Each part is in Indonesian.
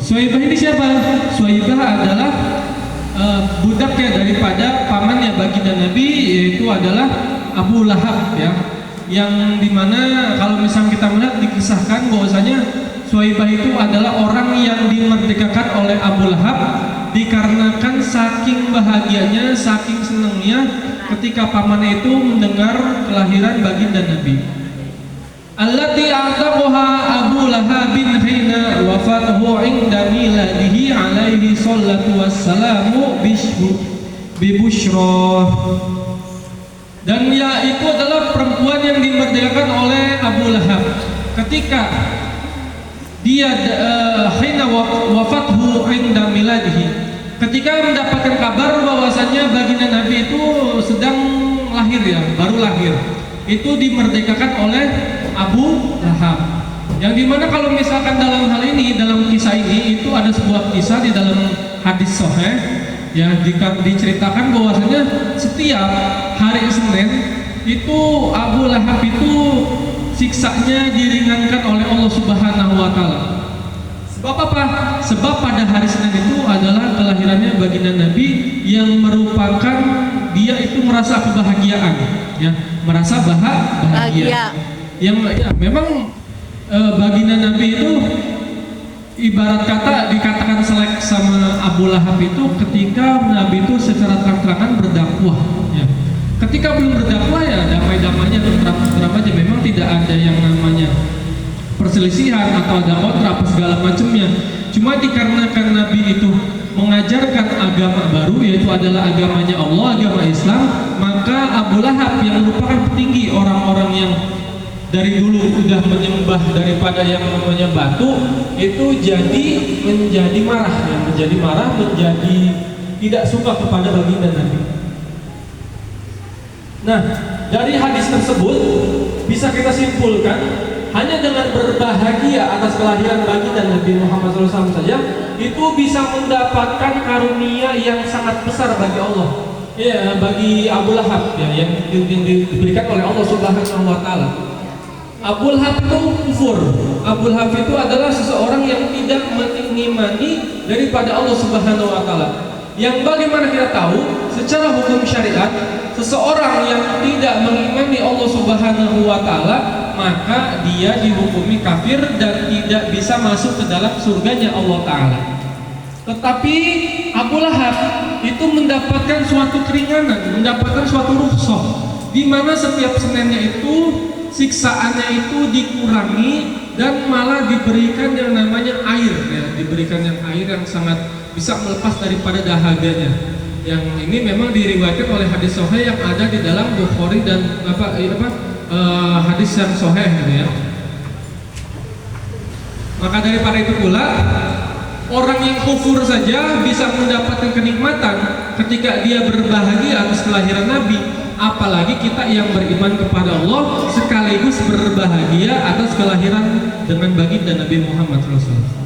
Suwaibah ini siapa? Suwaibah adalah budaknya daripada pamannya baginda Nabi, yaitu adalah Abu Lahab ya. Yang dimana kalau misalnya kita melihat dikisahkan bahwasanya Suwaibah itu adalah orang yang dimerdekakan oleh Abu Lahab dikarenakan saking bahagianya, saking senangnya ketika pamannya itu mendengar kelahiran baginda Nabi. Allati a'taqaha Abu Lahab hina wafatuhu 'inda miladihi alaihi sallatu wassalamu bibushra. Dan itu adalah perempuan yang dimerdekakan oleh Abu Lahab ketika dia hina wafathu 'inda miladihi, ketika mendapatkan kabar bahwasannya baginda Nabi itu sedang lahir ya, baru lahir, itu dimerdekakan oleh Abu Lahab. Yang dimana kalau misalkan dalam hal ini, dalam kisah ini itu ada sebuah kisah di dalam hadis sahih ya, diceritakan bahwasanya setiap hari Senin itu Abu Lahab itu siksanya diringankan oleh Allah Subhanahu wa taala. Sebab apa? Sebab pada hari Senin itu adalah kelahirannya baginda Nabi yang merupakan dia itu merasa kebahagiaan ya, merasa bahagia. Yang ya, memang baginda Nabi itu ibarat kata dikatakan selek sama Abu Lahab itu ketika Nabi itu secara terang-terangan berdakwah ya. Ketika belum berdakwah ya damai-damainya, tenteram aja, memang tidak ada yang namanya perselisihan atau ada kontra apa segala macamnya. Cuma dikarenakan Nabi itu mengajarkan agama baru, yaitu adalah agamanya Allah, agama Islam, maka Abu Lahab yang merupakan petinggi orang-orang yang dari dulu sudah menyembah daripada yang namanya batu, itu menjadi marah ya, menjadi tidak suka kepada baginda Nabi. Nah, dari hadis tersebut bisa kita simpulkan hanya dengan berbahagia atas kelahiran baginda Nabi Muhammad SAW saja itu bisa mendapatkan karunia yang sangat besar bagi Allah. Ya, bagi Abu Lahab ya, yang diberikan oleh Allah Subhanahu wa taala. Abu Lahab itu kufur. Abu Lahab itu adalah seseorang yang tidak mengimani daripada Allah Subhanahu wa taala. Yang bagaimana kita tahu secara hukum syariat, seseorang yang tidak mengimani Allah Subhanahu wa taala maka dia dihukumi kafir dan tidak bisa masuk ke dalam surganya Allah taala. Tetapi Abu Lahab itu mendapatkan suatu keringanan, mendapatkan suatu rukhsah di mana setiap Seninnya itu siksaannya itu dikurangi dan malah diberikan yang namanya air ya, diberikan yang air yang sangat bisa melepas daripada dahaganya. Yang ini memang diriwayatkan oleh hadis sahih yang ada di dalam Bukhari dan hadis yang sahih gitu ya. Maka daripada itu pula orang yang kufur saja bisa mendapatkan kenikmatan ketika dia berbahagia atas kelahiran Nabi, apalagi kita yang beriman kepada Allah sekaligus berbahagia atas kelahiran dengan baginda Nabi Muhammad SAW.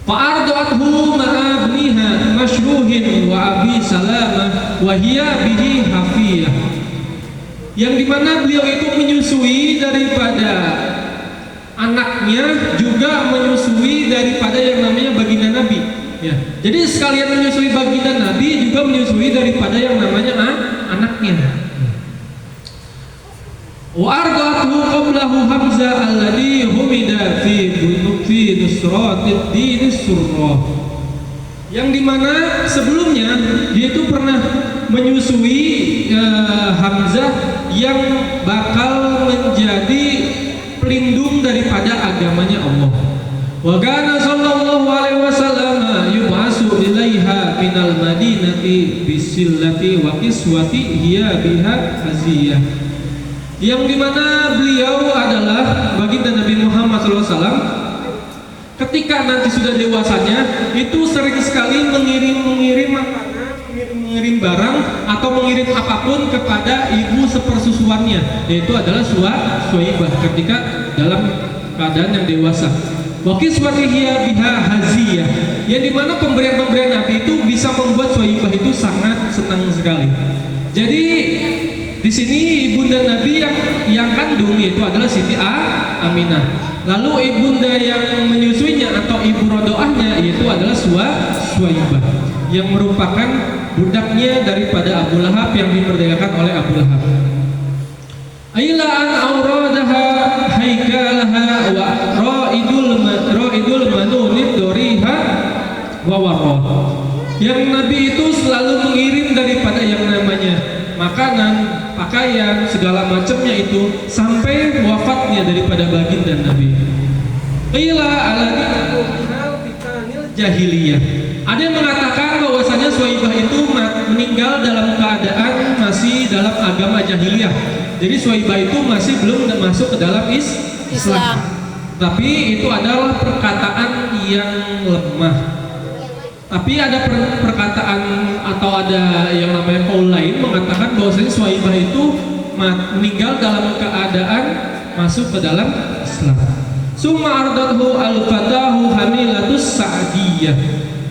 Fa'arda'athu ma'abniha masyruhin wa abi salamah wa hiya bihi hafiyah. Yang dimana beliau itu menyusui daripada anaknya, juga menyusui daripada yang namanya baginda Nabi ya. Jadi sekalian menyusui baginda Nabi juga menyusui daripada yang namanya anaknya. Wa arda'athu qablahu Hamzah alladhi humida fi nusratid din surrah. Yang dimana sebelumnya dia itu pernah menyusui Hamzah yang bakal menjadi pelindung daripada agamanya Allah. Wa kana sallallahu alaihi wasallam yub'asu ilaiha minal madinati bisillati wa kiswati hiya biha haziyah. Yang dimana beliau adalah baginda Nabi Muhammad SAW ketika nanti sudah dewasanya itu sering sekali mengirim makanan, mengirim barang atau mengirim apapun kepada ibu sepersusuannya, yaitu adalah Suwaibah ketika dalam keadaan yang dewasa. Wakiswatihya biha haziyah, yang dimana pemberian-pemberian Nabi itu bisa membuat Suwaibah itu sangat senang sekali. Jadi di sini ibunda Nabi yang kandung yaitu adalah Siti Aminah. Lalu ibunda yang menyusuinya atau ibu rodoahnya yaitu adalah Suwaibah yang merupakan budaknya daripada Abu Lahab yang diperdagangkan oleh Abu Lahab. Aila an auradaha haikalaha wa ra'idul manunid doriha wa warra. Yang Nabi itu selalu mengirim daripada yang namanya makanan, pakaian, segala macamnya itu sampai wafatnya daripada baginda Nabi. Qila alladhi fitanil jahiliyah. Ada yang mengatakan bahwasanya Suwaibah itu meninggal dalam keadaan masih dalam agama jahiliyah. Jadi Suwaibah itu masih belum masuk ke dalam Islam. Tapi itu adalah perkataan yang lemah. Tapi ada perkataan atau ada yang namanya qaul lain mengatakan bahwasanya Suwaibah itu meninggal dalam keadaan masuk ke dalam Islam. Summa ardathu al-fatahu hamilatus sa'diyah.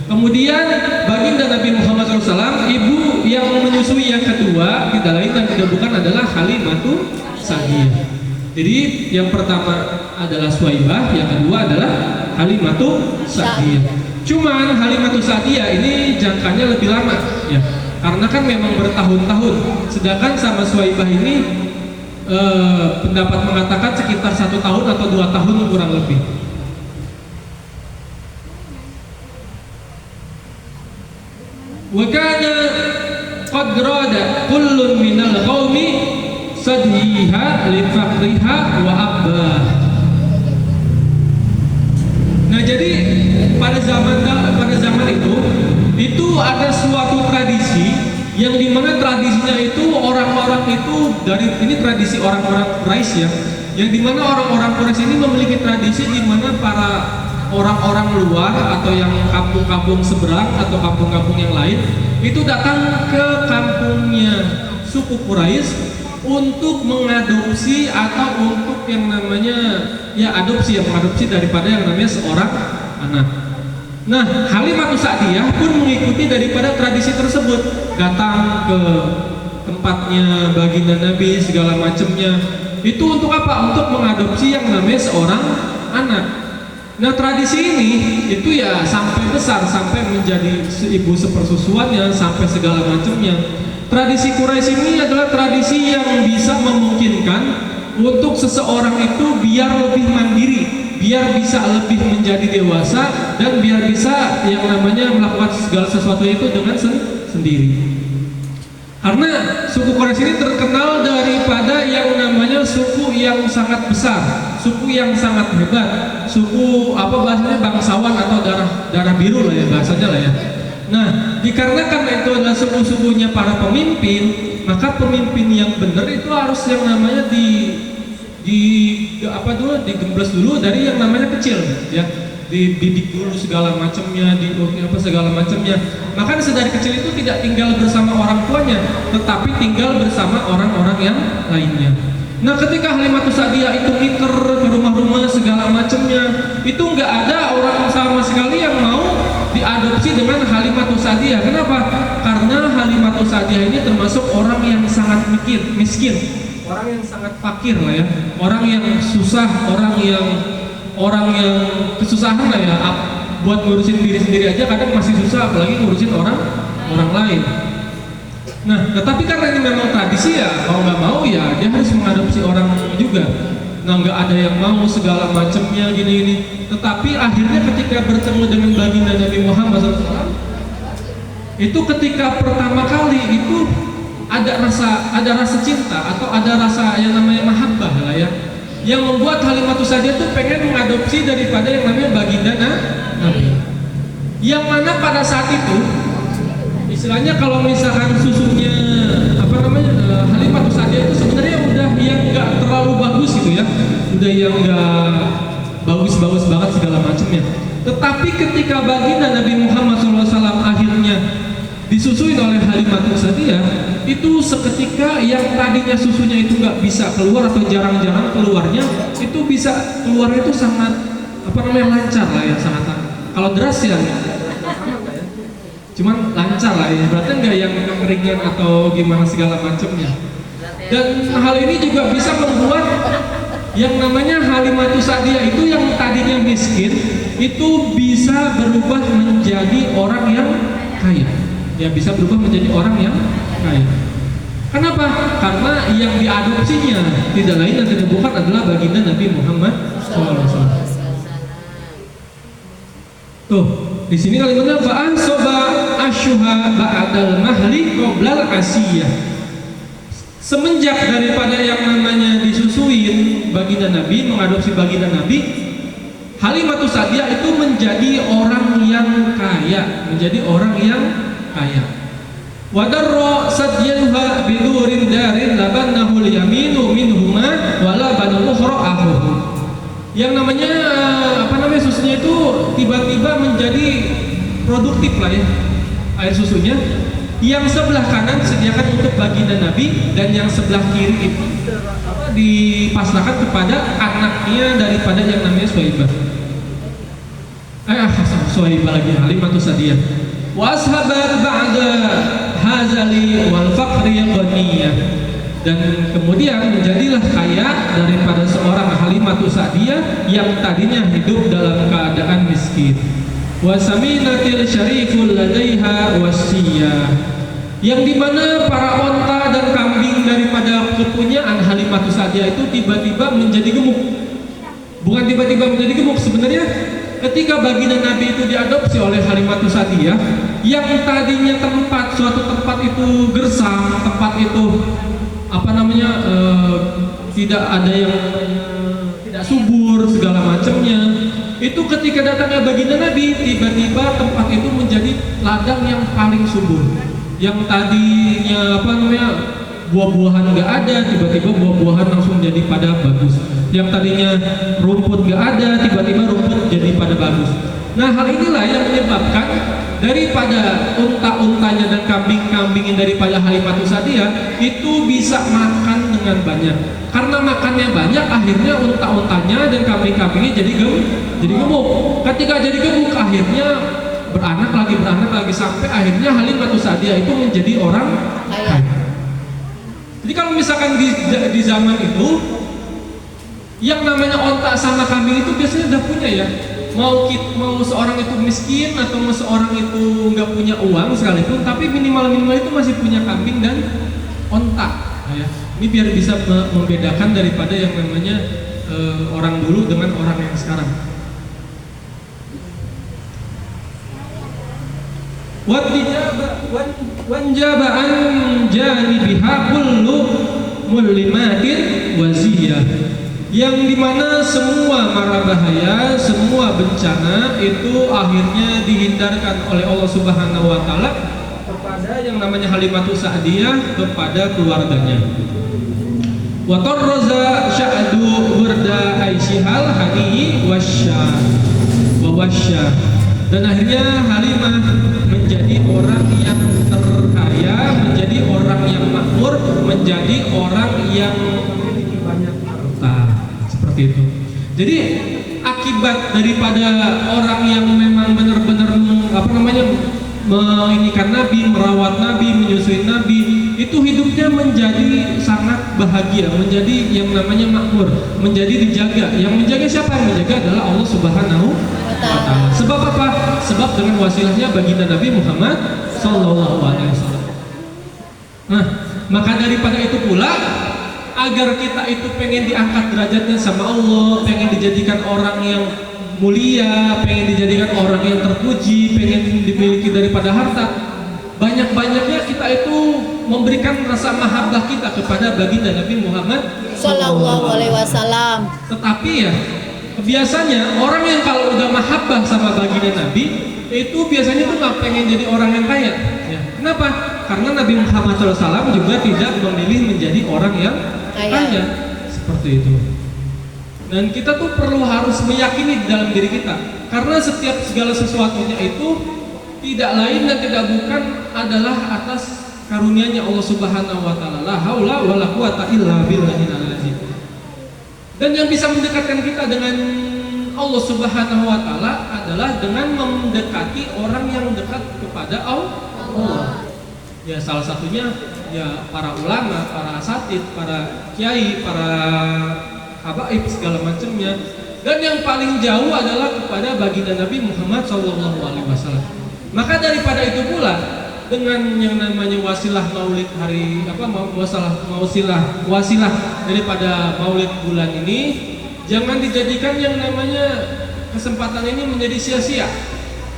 Kemudian baginda Nabi Muhammad SAW, ibu yang menyusui yang kedua tidak lain dan tidak bukan adalah Halimatu Sa'diyah. Jadi yang pertama adalah Suwaibah, yang kedua adalah Halimatu Sa'diyah. Cuman Halimatu Sa'diyah ini jangkanya lebih lama ya, karena kan memang bertahun-tahun. Sedangkan sama Suwaibah ini pendapat mengatakan sekitar 1 tahun atau 2 tahun kurang lebih. Wa kana qad rada kullun minal qaumi sadhiha li faqriha wa abba. Nah, jadi pada zaman itu ada suatu tradisi yang dimana tradisinya itu orang-orang itu dari ini tradisi orang-orang Quraisy ya, yang dimana orang-orang Quraisy ini memiliki tradisi di mana para orang-orang luar atau yang kampung-kampung seberang atau kampung-kampung yang lain itu datang ke kampungnya suku Quraisy untuk mengadopsi atau untuk yang namanya ya adopsi, yang mengadopsi daripada yang namanya seorang anak. Nah, Halimatu Sa'diyah pun mengikuti daripada tradisi tersebut, datang ke tempatnya baginda Nabi segala macamnya. Itu untuk apa? Untuk mengadopsi yang namanya seorang anak. Nah, tradisi ini itu ya sampai besar, sampai menjadi ibu sepersusuannya, sampai segala macamnya. Tradisi Quraisy ini adalah tradisi yang bisa memungkinkan untuk seseorang itu biar lebih mandiri, biar bisa lebih menjadi dewasa, dan biar bisa yang namanya melakukan segala sesuatu itu dengan sendiri. Karena suku Quraisy ini terkenal daripada yang namanya suku yang sangat besar, suku yang sangat hebat, suku apa bahasanya bangsawan atau darah biru lah ya bahasanya lah ya. Nah, dikarenakan itu adalah suku-sukunya para pemimpin, maka pemimpin yang benar itu harus yang namanya digembles dulu dari yang namanya kecil ya, dididik dulu segala macamnya, segala macamnya. Maka sedari kecil itu tidak tinggal bersama orang tuanya, tetapi tinggal bersama orang-orang yang lainnya. Nah, ketika Halimatu Sa'diyah itu ngiter ke rumah-rumah segala macamnya, itu nggak ada orang sama sekali yang mau diadopsi dengan Halimatu Sa'diyah. Kenapa? Karena Halimatu Sa'diyah ini termasuk orang yang sangat miskin, orang yang sangat fakir lah ya, orang yang susah, orang yang kesusahan lah ya, buat ngurusin diri sendiri aja kadang masih susah, apalagi ngurusin orang lain. Nah, tetapi karena ini memang tradisi ya, mau nggak mau ya dia harus mengadopsi orang juga. Nah, nggak ada yang mau segala macamnya gini-gini. Tetapi akhirnya ketika bertemu dengan baginda Nabi Muhammad SAW, itu ketika pertama kali itu ada rasa cinta atau ada rasa yang namanya mahabbah lah ya, yang membuat Halimatu Sa'diyah itu pengen mengadopsi daripada yang namanya baginda Nabi. Yang mana pada saat itu istilahnya kalau misalkan susunya Halimatu Sa'diyah itu sebenarnya udah yang nggak terlalu bagus gitu ya, udah yang nggak bagus-bagus banget segala macamnya. Tetapi ketika baginda Nabi Muhammad SAW akhirnya disusui oleh Halimatu Sa'diyah, itu seketika yang tadinya susunya itu nggak bisa keluar atau jarang-jarang keluarnya, itu bisa keluarnya itu sangat lancar lah ya, sangat. Kalau deras ya cuman lancar lah ya, berarti nggak yang kekeringan atau gimana segala macamnya. Dan hal ini juga bisa membuat Yang namanya Halimatus Sa'diyah itu yang tadinya miskin itu bisa berubah menjadi orang yang kaya. Ya, bisa berubah menjadi orang yang kaya. Kenapa? Karena yang diadopsinya tidak lain dan tidak bukan adalah baginda Nabi Muhammad SAW. Tuh, di sini kalimatnya fa'ansoba asyuha ba'dal mahli qoblal asiyah. Semenjak daripada yang namanya disusuin baginda Nabi, mengadopsi baginda Nabi, Halimatus Sa'diyah itu menjadi orang yang kaya, menjadi orang yang kaya. Wadarro sadyaha bidurin darin labannahu yaminu minhuma wala banul ukhra ahuhu. Yang namanya susunya itu tiba-tiba menjadi produktif lah ya, air susunya. Yang sebelah kanan disediakan untuk baginda Nabi dan yang sebelah kiri itu dipasrahkan kepada anaknya daripada yang namanya Suhaibah. Suhaibah lagi, Halimatus Sa'diyah. Wa ashabat ba'da hazali wal faqri ghaniyah. Dan kemudian menjadilah kaya daripada seorang Halimatus Sa'diyah yang tadinya hidup dalam keadaan miskin. Wa saminatil syariful ladaiha wasiyah, yang dimana para onta dan kambing daripada kepunyaan Halimatus Sa'diyah itu tiba-tiba menjadi gemuk. Bukan tiba-tiba menjadi gemuk, sebenarnya ketika baginda Nabi itu diadopsi oleh Halimatus Sa'diyah, yang tadinya suatu tempat itu gersang, tempat itu tidak ada yang tidak subur segala macamnya, itu ketika datangnya baginda Nabi, tiba-tiba tempat itu menjadi ladang yang paling subur. Yang tadinya buah-buahan nggak ada, tiba-tiba buah-buahan langsung jadi pada bagus. Yang tadinya rumput nggak ada, tiba-tiba rumput jadi pada bagus. Nah, hal inilah yang menyebabkan daripada unta-untanya dan kambing-kambingnya daripada Halimatus Sa'diyah itu bisa makan dengan banyak. Karena makannya banyak, akhirnya unta-untanya dan kambing-kambingnya jadi gemuk. Ketika jadi gemuk, akhirnya beranak lagi sampai akhirnya Halimatus Sa'diyah itu menjadi orang kaya. Jadi kalau misalkan di zaman itu yang namanya onta sama kambing itu biasanya udah punya ya. Mau seorang itu miskin atau mau seorang itu nggak punya uang sekalipun, tapi minimal itu masih punya kambing dan onta. Nah, ya. Ini biar bisa membedakan daripada yang namanya orang dulu dengan orang yang sekarang. Wanjaba'an janibiha kullu mullimatin waziyah, yang dimana semua mara bahaya, semua bencana itu akhirnya dihindarkan oleh Allah Subhanahu wa Ta'ala kepada yang namanya Halimatus Sa'diyah, kepada keluarganya. Wa tarraza sya'du burda aisyihal hani wasya. Dan akhirnya Halimah menjadi orang yang terkaya, menjadi orang yang makmur, menjadi orang yang memiliki banyak harta. Seperti itu. Jadi akibat daripada orang yang memang benar-benar menginikan Nabi, merawat Nabi, menyusui Nabi, itu hidupnya menjadi sangat bahagia, menjadi yang namanya makmur, menjadi dijaga. Yang menjaga siapa? Yang menjaga adalah Allah Subhanahu wa Ta'ala. Sebab apa? Sebab dengan wasilahnya baginda Nabi Muhammad SAW. Nah, maka daripada itu pula, agar kita itu pengen diangkat derajatnya sama Allah, pengen dijadikan orang yang mulia, pengen dijadikan orang yang terpuji, pengen dimiliki daripada harta, banyak-banyaknya kita itu memberikan rasa mahabbah kita kepada baginda Nabi Muhammad SAW. Tetapi ya, biasanya orang yang kalau udah mahabbah sama baginda Nabi itu biasanya tuh nggak pengen jadi orang yang kaya. Ya. Kenapa? Karena Nabi Muhammad SAW juga tidak memilih menjadi orang yang kaya. Seperti itu. Dan kita tuh perlu harus meyakini di dalam diri kita, karena setiap segala sesuatunya itu tidak lain dan tidak bukan adalah atas karunia-Nya Allah Subhanahu wa Ta'ala. La haula wala quwata illa billahil azim. Dan yang bisa mendekatkan kita dengan Allah Subhanahu wa Ta'ala adalah dengan mendekati orang yang dekat kepada Allah. Ya, salah satunya ya para ulama, para asatid, para kiai, para habaib segala macamnya. Dan yang paling jauh adalah kepada baginda Nabi Muhammad SAW. Maka daripada itu pula, dengan yang namanya wasilah maulid hari wasilah daripada maulid bulan ini, jangan dijadikan yang namanya kesempatan ini menjadi sia-sia.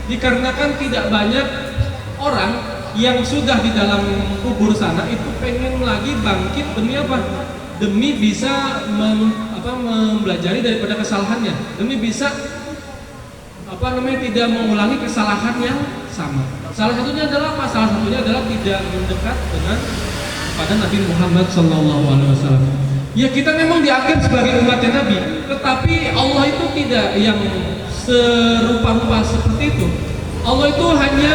Dikarenakan tidak banyak orang yang sudah di dalam kubur sana itu pengen lagi bangkit demi apa? Demi bisa mempelajari daripada kesalahannya, demi bisa tidak mengulangi kesalahan yang sama. Salah satunya adalah apa? Salah satunya adalah tidak mendekat dengan kepada Nabi Muhammad SAW. Ya, kita memang dianggap sebagai umatnya Nabi, tetapi Allah itu tidak yang serupa-rupa seperti itu. Allah itu hanya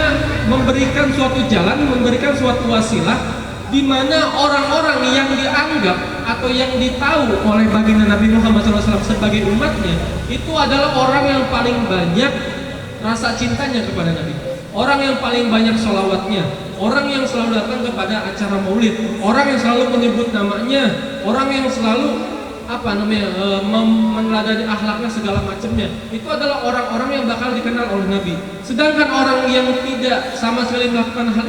memberikan suatu jalan, memberikan suatu wasilah di mana orang-orang yang dianggap atau yang ditahu oleh baginda Nabi Muhammad SAW sebagai umatnya itu adalah orang yang paling banyak rasa cintanya kepada Nabi, orang yang paling banyak sholawatnya, orang yang selalu datang kepada acara maulid, orang yang selalu menyebut namanya, orang yang selalu meneladani akhlaknya segala macamnya. Itu adalah orang-orang yang bakal dikenal oleh Nabi. Sedangkan orang yang tidak sama sekali melakukan hal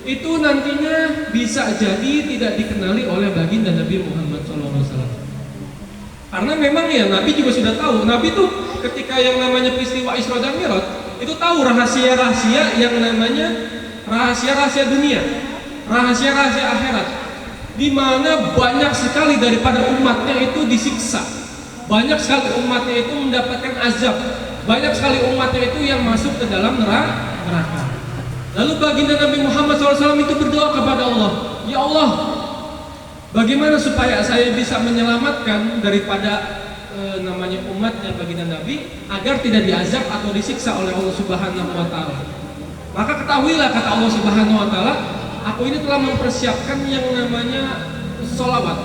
itu nantinya bisa jadi tidak dikenali oleh baginda Nabi Muhammad SAW. Karena memang ya Nabi juga sudah tahu. Nabi tuh ketika yang namanya peristiwa Isra dan Mi'raj itu tahu rahasia-rahasia yang namanya rahasia-rahasia dunia, rahasia-rahasia akhirat, di mana banyak sekali daripada umatnya itu disiksa, banyak sekali umatnya itu mendapatkan azab, banyak sekali umatnya itu yang masuk ke dalam neraka. Lalu baginda Nabi Muhammad SAW itu berdoa kepada Allah, ya Allah, bagaimana supaya saya bisa menyelamatkan daripada namanya umatnya baginda Nabi agar tidak diazab atau disiksa oleh Allah Subhanahu Wa Taala. Maka ketahuilah, kata Allah Subhanahu Wa Taala, aku ini telah mempersiapkan yang namanya sholawat.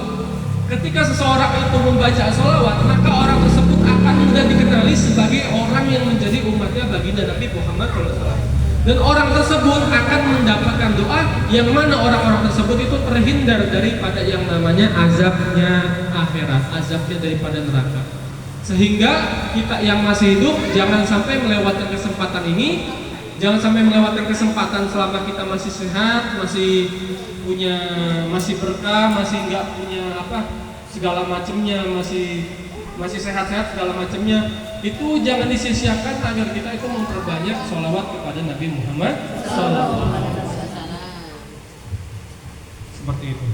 Ketika seseorang itu membaca sholawat, maka orang tersebut akan mudah dikenali sebagai orang yang menjadi umatnya baginda Nabi Muhammad SAW. Dan orang tersebut akan mendapatkan doa yang mana orang-orang tersebut itu terhindar daripada yang namanya azabnya akhirat, azabnya daripada neraka. Sehingga kita yang masih hidup jangan sampai melewatkan kesempatan ini, jangan sampai melewatkan kesempatan selama kita masih sehat, masih berkah, masih nggak punya segala macamnya, masih sehat-sehat segala macamnya. Itu jangan disia-siakan agar kita itu memperbanyak sholawat kepada Nabi Muhammad SAW. Seperti itu.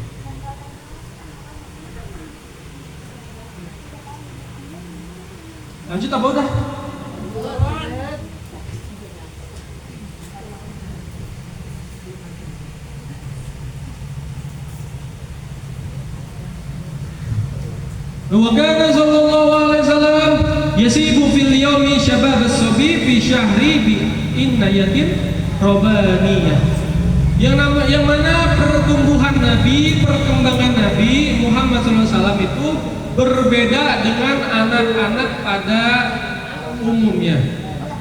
Lanjut apa udah? Wa kana sallallahu alaihi wasallam yasibu fil yaumi syabab as-sabi fi syahri bi innayatin robaniyah. Yang mana pertumbuhan Nabi, perkembangan Nabi Muhammad SAW itu berbeda dengan anak-anak pada umumnya.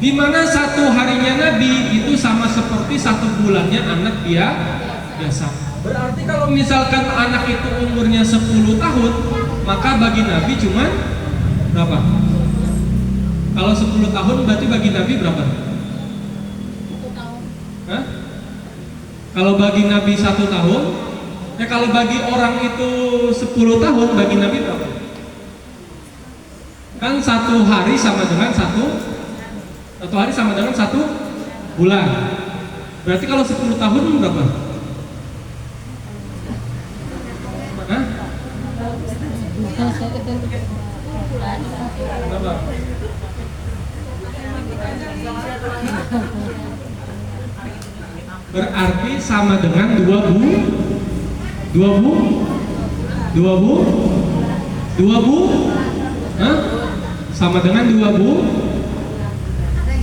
Di mana satu harinya Nabi itu sama seperti satu bulannya anak biasa. Berarti kalau misalkan anak itu umurnya 10 tahun, maka bagi Nabi cuma berapa? Kalau 10 tahun berarti bagi Nabi berapa? 1 tahun. Hah? Kalau bagi Nabi 1 tahun, kalau bagi orang itu 10 tahun, bagi Nabi berapa? Kan 1 hari sama dengan 1 hari sama dengan 1 bulan. Berarti kalau 10 tahun berapa? Hah? Berapa? Berarti sama dengan 2 bu? Hah? Sama dengan 2 bu?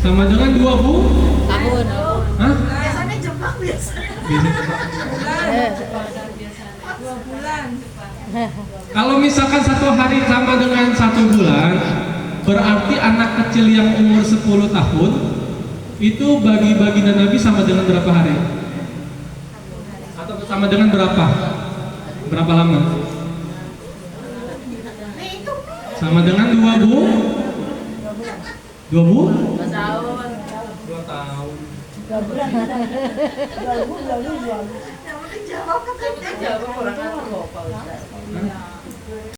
Sama dengan 2 bu? Tahun. Hah? Biasanya Jepang biasa. Jepang. 2 bulan. Kalau misalkan 1 hari sama dengan 1 bulan, berarti anak kecil yang umur 10 tahun itu bagi baginda Nabi sama dengan berapa hari? Atau sama dengan berapa? Berapa lama? Nih itu Sama dengan 2 bu? 2 bu? 2 tahun. 2 tahun. 2 bulan. 2 bulan. Jawab kurang apa kok Pak Ustaz?